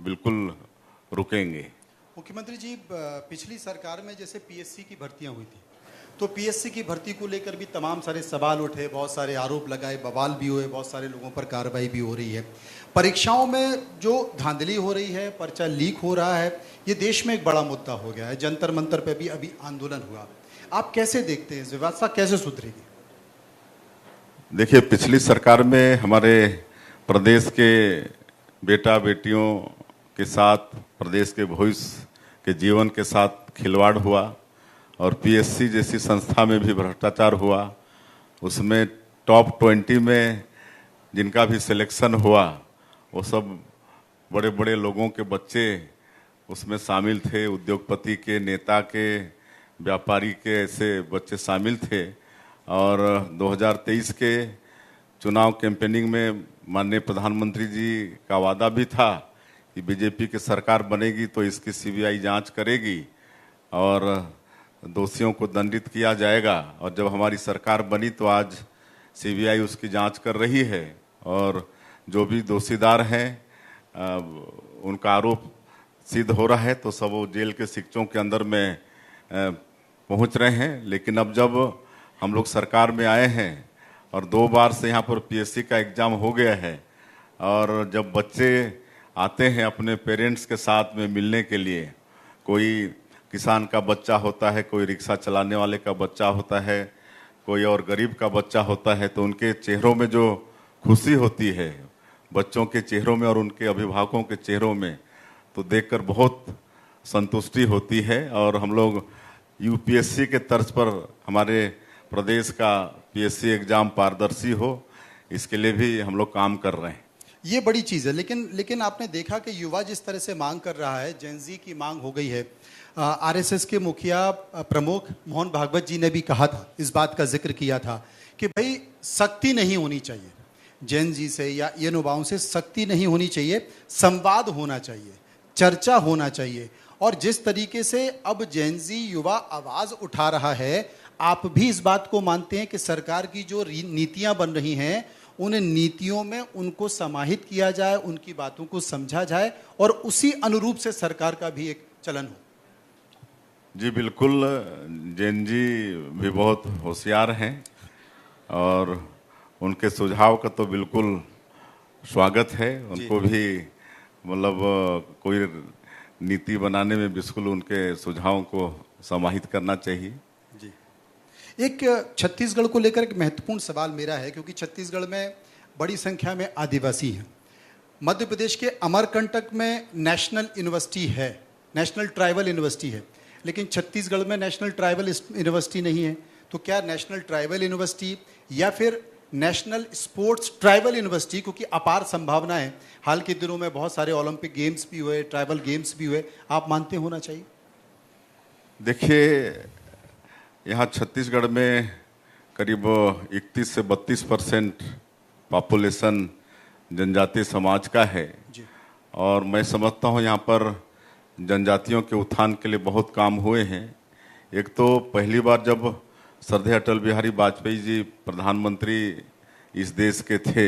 बिल्कुल रुकेंगे। मुख्यमंत्री जी, पिछली सरकार में जैसे पीएससी की भर्तियां हुई थी, तो पीएससी की भर्ती को लेकर भी तमाम सारे सवाल उठे, बहुत सारे आरोप लगाए, बवाल भी हुए, बहुत सारे लोगों पर कार्रवाई भी हो रही है। परीक्षाओं में जो धांधली हो रही है, पर्चा लीक हो रहा है, ये देश में एक बड़ा मुद्दा हो गया है। जंतर मंतर पे भी अभी आंदोलन हुआ। आप कैसे देखते हैं, व्यवस्था कैसे सुधरेगी? देखिए, पिछली सरकार में हमारे प्रदेश के बेटा बेटियों के साथ, प्रदेश के भविष्य के जीवन के साथ खिलवाड़ हुआ और पीएससी जैसी संस्था में भी भ्रष्टाचार हुआ। उसमें टॉप 20 में जिनका भी सिलेक्शन हुआ वो सब बड़े बड़े लोगों के बच्चे उसमें शामिल थे, उद्योगपति के, नेता के, व्यापारी के, ऐसे बच्चे शामिल थे। और 2023 के चुनाव कैंपेनिंग में माननीय प्रधानमंत्री जी का वादा भी था कि बीजेपी की सरकार बनेगी तो इसकी सीबीआई जांच करेगी और दोषियों को दंडित किया जाएगा। और जब हमारी सरकार बनी तो आज सीबीआई उसकी जांच कर रही है और जो भी दोषीदार हैं उनका आरोप सिद्ध हो रहा है तो सब वो जेल के सिक्कों के अंदर में पहुंच रहे हैं। लेकिन अब जब हम लोग सरकार में आए हैं और 2 बार से यहाँ पर पीएससी का एग्ज़ाम हो गया है और जब बच्चे आते हैं अपने पेरेंट्स के साथ में मिलने के लिए, कोई किसान का बच्चा होता है, कोई रिक्शा चलाने वाले का बच्चा होता है, कोई और गरीब का बच्चा होता है, तो उनके चेहरों में जो खुशी होती है, बच्चों के चेहरों में और उनके अभिभावकों के चेहरों में, तो देखकर बहुत संतुष्टि होती है। और हम लोग यूपीएससी के तर्ज पर हमारे प्रदेश का पीएससी एग्जाम पारदर्शी हो, इसके लिए भी हम लोग काम कर रहे हैं। ये बड़ी चीज़ है। लेकिन आपने देखा कि युवा जिस तरह से मांग कर रहा है, जेनजी की मांग हो गई है। आरएसएस के मुखिया प्रमुख मोहन भागवत जी ने भी कहा था, इस बात का जिक्र किया था कि भाई सख्ती नहीं होनी चाहिए, जेनजी से या युवाओं से सख्ती नहीं होनी चाहिए, संवाद होना चाहिए, चर्चा होना चाहिए। और जिस तरीके से अब जेनजी युवा आवाज़ उठा रहा है, आप भी इस बात को मानते हैं कि सरकार की जो नीतियां बन रही हैं उन नीतियों में उनको समाहित किया जाए, उनकी बातों को समझा जाए और उसी अनुरूप से सरकार का भी एक चलन हो? जी बिल्कुल, जेनजी भी बहुत होशियार हैं और उनके सुझाव का तो बिल्कुल स्वागत है। उनको भी मतलब कोई नीति बनाने में बिल्कुल उनके सुझावों को समाहित करना चाहिए। जी, एक छत्तीसगढ़ को लेकर एक महत्वपूर्ण सवाल मेरा है, क्योंकि छत्तीसगढ़ में बड़ी संख्या में आदिवासी हैं। मध्य प्रदेश के अमरकंटक में नेशनल यूनिवर्सिटी है, नेशनल ट्राइबल यूनिवर्सिटी है, लेकिन छत्तीसगढ़ में नेशनल ट्राइबल यूनिवर्सिटी नहीं है। तो क्या नेशनल ट्राइबल यूनिवर्सिटी या फिर नेशनल स्पोर्ट्स ट्राइबल यूनिवर्सिटी, क्योंकि अपार संभावना है, हाल के दिनों में बहुत सारे ओलंपिक गेम्स भी हुए, ट्राइबल गेम्स भी हुए, आप मानते होना चाहिए? देखिए, यहाँ छत्तीसगढ़ में करीब 31 से 32% पॉपुलेशन जनजातीय समाज का है जी। और मैं समझता हूँ यहाँ पर जनजातियों के उत्थान के लिए बहुत काम हुए हैं। एक तो पहली बार जब श्रद्धेय अटल बिहारी वाजपेयी जी प्रधानमंत्री इस देश के थे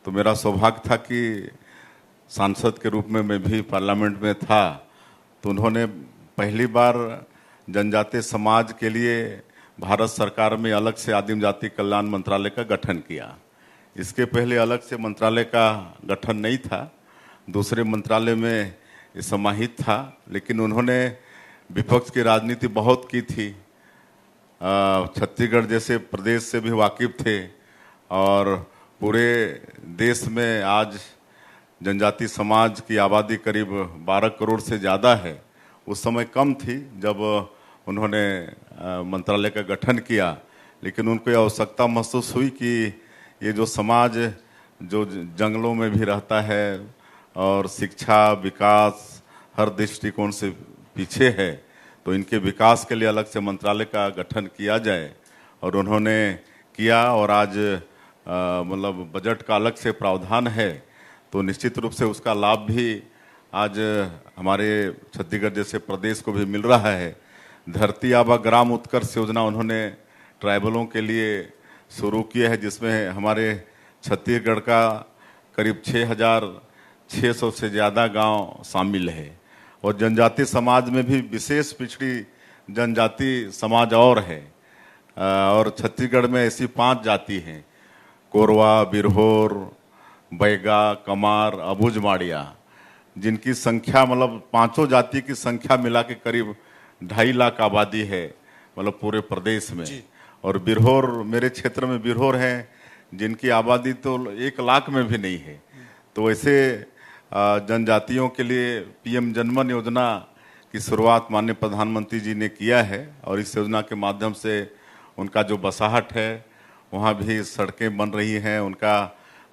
तो मेरा सौभाग्य था कि सांसद के रूप में मैं भी पार्लियामेंट में था, तो उन्होंने पहली बार जनजातीय समाज के लिए भारत सरकार में अलग से आदिम जाति कल्याण मंत्रालय का गठन किया। इसके पहले अलग से मंत्रालय का गठन नहीं था, दूसरे मंत्रालय में समाहित था। लेकिन उन्होंने विपक्ष की राजनीति बहुत की थी, छत्तीसगढ़ जैसे प्रदेश से भी वाकिफ थे और पूरे देश में आज जनजाति समाज की आबादी करीब 12 करोड़ से ज़्यादा है। उस समय कम थी जब उन्होंने मंत्रालय का गठन किया, लेकिन उनको यह आवश्यकता महसूस हुई कि ये जो समाज जो जंगलों में भी रहता है और शिक्षा विकास हर दृष्टिकोण से पीछे है, तो इनके विकास के लिए अलग से मंत्रालय का गठन किया जाए। और उन्होंने किया और आज मतलब बजट का अलग से प्रावधान है, तो निश्चित रूप से उसका लाभ भी आज हमारे छत्तीसगढ़ जैसे प्रदेश को भी मिल रहा है। धरती आबा ग्राम उत्कर्ष योजना उन्होंने ट्राइबलों के लिए शुरू किया है, जिसमें हमारे छत्तीसगढ़ का करीब 6000 600 से ज़्यादा गांव शामिल है। और जनजाति समाज में भी विशेष पिछड़ी जनजाति समाज और है। और छत्तीसगढ़ में ऐसी 5 जाति हैं, कोरवा, बिरहोर, बैगा, कमार, अबुझ माड़िया, जिनकी संख्या मतलब 5 जाति की संख्या मिला के करीब 2.5 लाख आबादी है, मतलब पूरे प्रदेश में। और बिरहोर, मेरे क्षेत्र में बिरहोर हैं जिनकी आबादी तो 1 लाख में भी नहीं है। तो ऐसे जनजातियों के लिए पीएम जनमन योजना की शुरुआत माननीय प्रधानमंत्री जी ने किया है। और इस योजना के माध्यम से उनका जो बसाहट है वहाँ भी सड़कें बन रही हैं, उनका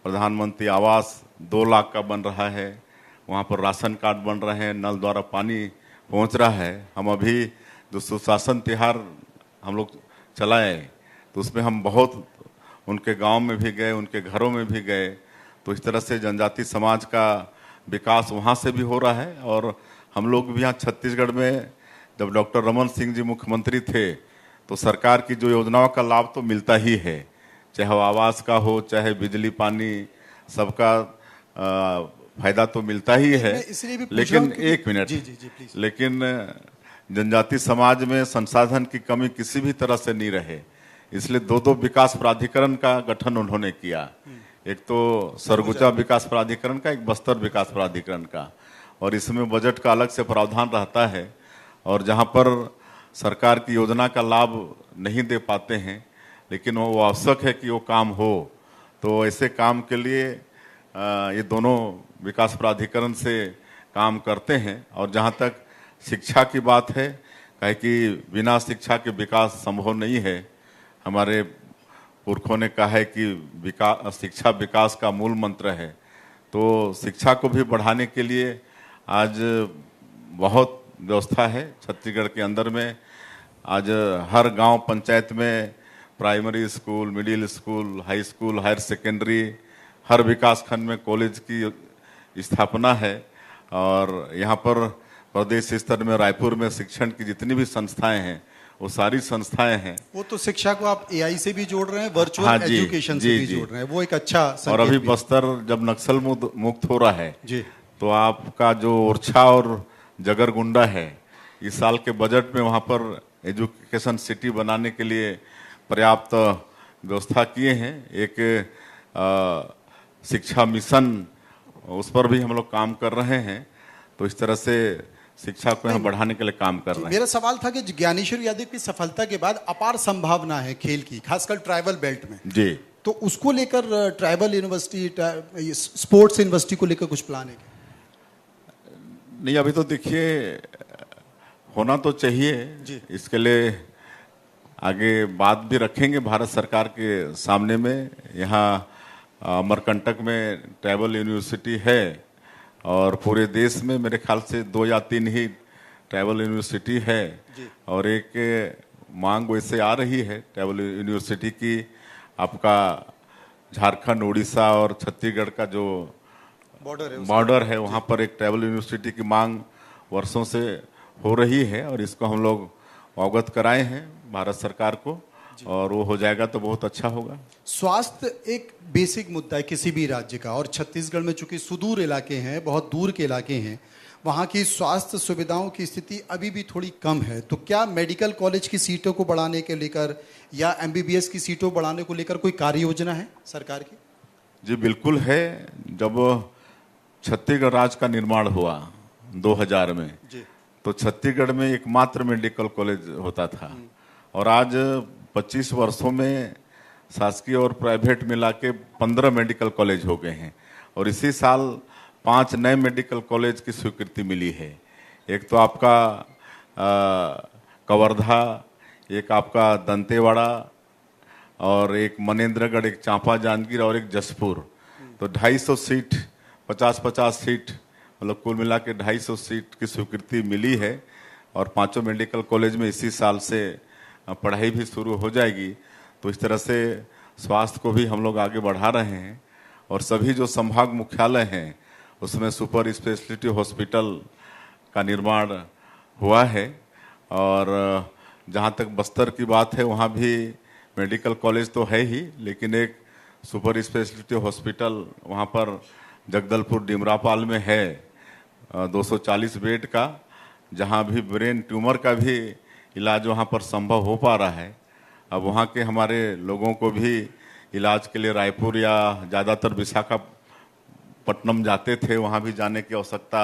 प्रधानमंत्री आवास 2 लाख का बन रहा है, वहाँ पर राशन कार्ड बन रहे हैं, नल द्वारा पानी पहुँच रहा है। हम अभी जो सुशासन तिहार हम लोग चलाए तो उसमें हम बहुत उनके गांव में भी गए, उनके घरों में भी गए। तो इस तरह से जनजाति समाज का विकास वहाँ से भी हो रहा है। और हम लोग भी यहाँ छत्तीसगढ़ में जब डॉक्टर रमन सिंह जी मुख्यमंत्री थे तो सरकार की जो योजनाओं का लाभ तो मिलता ही है, चाहे वो आवास का हो, चाहे बिजली पानी, सबका फायदा तो मिलता ही है। लेकिन एक मिनट, लेकिन जनजाति समाज में संसाधन की कमी किसी भी तरह से नहीं रहे, इसलिए 2 विकास प्राधिकरण का गठन उन्होंने किया। एक तो सरगुजा विकास प्राधिकरण का, एक बस्तर विकास प्राधिकरण का। और इसमें बजट का अलग से प्रावधान रहता है। और जहां पर सरकार की योजना का लाभ नहीं दे पाते हैं लेकिन वो आवश्यक है कि वो काम हो, तो ऐसे काम के लिए ये दोनों विकास प्राधिकरण से काम करते हैं। और जहां तक शिक्षा की बात है, कहे कि बिना शिक्षा के विकास संभव नहीं है। हमारे पुरखों ने कहा है कि शिक्षा विकास का मूल मंत्र है। तो शिक्षा को भी बढ़ाने के लिए आज बहुत व्यवस्था है छत्तीसगढ़ के अंदर में। आज हर गांव पंचायत में primary school, middle school, high school, higher secondary, हर विकास खंड में कॉलेज की स्थापना है। और यहाँ पर प्रदेश स्तर में रायपुर में शिक्षण की जितनी भी संस्थाएं हैं वो सारी संस्थाएं हैं। वो तो शिक्षा को आप एआई से भी जोड़ रहे हैं, वर्चुअल एजुकेशन से भी जोड़ रहे हैं, वो एक अच्छा संकेत। और अभी बस्तर जब नक्सल मुक्त हो रहा है जी, तो आपका जो ओरछा और जगरगुंडा है, इस साल के बजट में वहाँ पर एजुकेशन सिटी बनाने के लिए पर्याप्त व्यवस्था किए हैं। एक शिक्षा मिशन, उस पर भी हम लोग काम कर रहे हैं। तो इस तरह से शिक्षा को यहाँ बढ़ाने के लिए काम कर रहे हैं। मेरा सवाल था कि ज्ञानेश्वर यादव की सफलता के बाद अपार संभावना है खेल की, खासकर ट्राइबल बेल्ट में जी, तो उसको लेकर ट्राइबल यूनिवर्सिटी, स्पोर्ट्स यूनिवर्सिटी को लेकर कुछ प्लान है क्या? नहीं, अभी तो देखिए होना तो चाहिए, इसके लिए आगे बात भी रखेंगे भारत सरकार के सामने में। यहाँ अमरकंटक में ट्राइबल यूनिवर्सिटी है और पूरे देश में मेरे ख्याल से 2 या 3 ही ट्राइबल यूनिवर्सिटी है। और एक मांग वैसे आ रही है ट्राइबल यूनिवर्सिटी की, आपका झारखंड, उड़ीसा और छत्तीसगढ़ का जो बॉर्डर है वहाँ पर एक ट्राइबल यूनिवर्सिटी की मांग वर्षों से हो रही है। और इसको हम लोग अवगत कराए हैं भारत सरकार को, और वो हो जाएगा तो बहुत अच्छा होगा। स्वास्थ्य एक बेसिक मुद्दा है किसी भी राज्य का, और छत्तीसगढ़ में चूंकि सुदूर इलाके हैं, बहुत दूर के इलाके हैं, वहाँ की स्वास्थ्य सुविधाओं की स्थिति अभी भी थोड़ी कम है। तो क्या मेडिकल कॉलेज की सीटों को बढ़ाने के लेकर या एमबीबीएस की सीटों बढ़ाने को लेकर कोई कार्य योजना है सरकार की? जी बिल्कुल है। जब छत्तीसगढ़ राज्य का निर्माण हुआ 2000 में तो छत्तीसगढ़ में एकमात्र मेडिकल कॉलेज होता था। और आज 25 वर्षों में शासकीय और प्राइवेट मिला के 15 मेडिकल कॉलेज हो गए हैं। और इसी साल 5 नए मेडिकल कॉलेज की स्वीकृति मिली है। एक तो आपका कवर्धा, एक आपका दंतेवाड़ा, और एक मनेन्द्रगढ़, एक चांपा जांजगीर और एक जसपुर। तो 250 सीट, 50-50 सीट, मतलब कुल मिला के 250 सीट की स्वीकृति मिली है। और 5 मेडिकल कॉलेज में इसी साल से पढ़ाई भी शुरू हो जाएगी। तो इस तरह से स्वास्थ्य को भी हम लोग आगे बढ़ा रहे हैं। और सभी जो संभाग मुख्यालय हैं उसमें सुपर स्पेशलिटी हॉस्पिटल का निर्माण हुआ है। और जहाँ तक बस्तर की बात है वहाँ भी मेडिकल कॉलेज तो है ही, लेकिन एक सुपर स्पेशलिटी हॉस्पिटल वहाँ पर जगदलपुर डिमरापाल में है 240 बेड का, जहां भी ब्रेन ट्यूमर का भी इलाज वहां पर संभव हो पा रहा है। अब वहां के हमारे लोगों को भी इलाज के लिए रायपुर या ज़्यादातर विशाखापट्टनम जाते थे, वहां भी जाने की आवश्यकता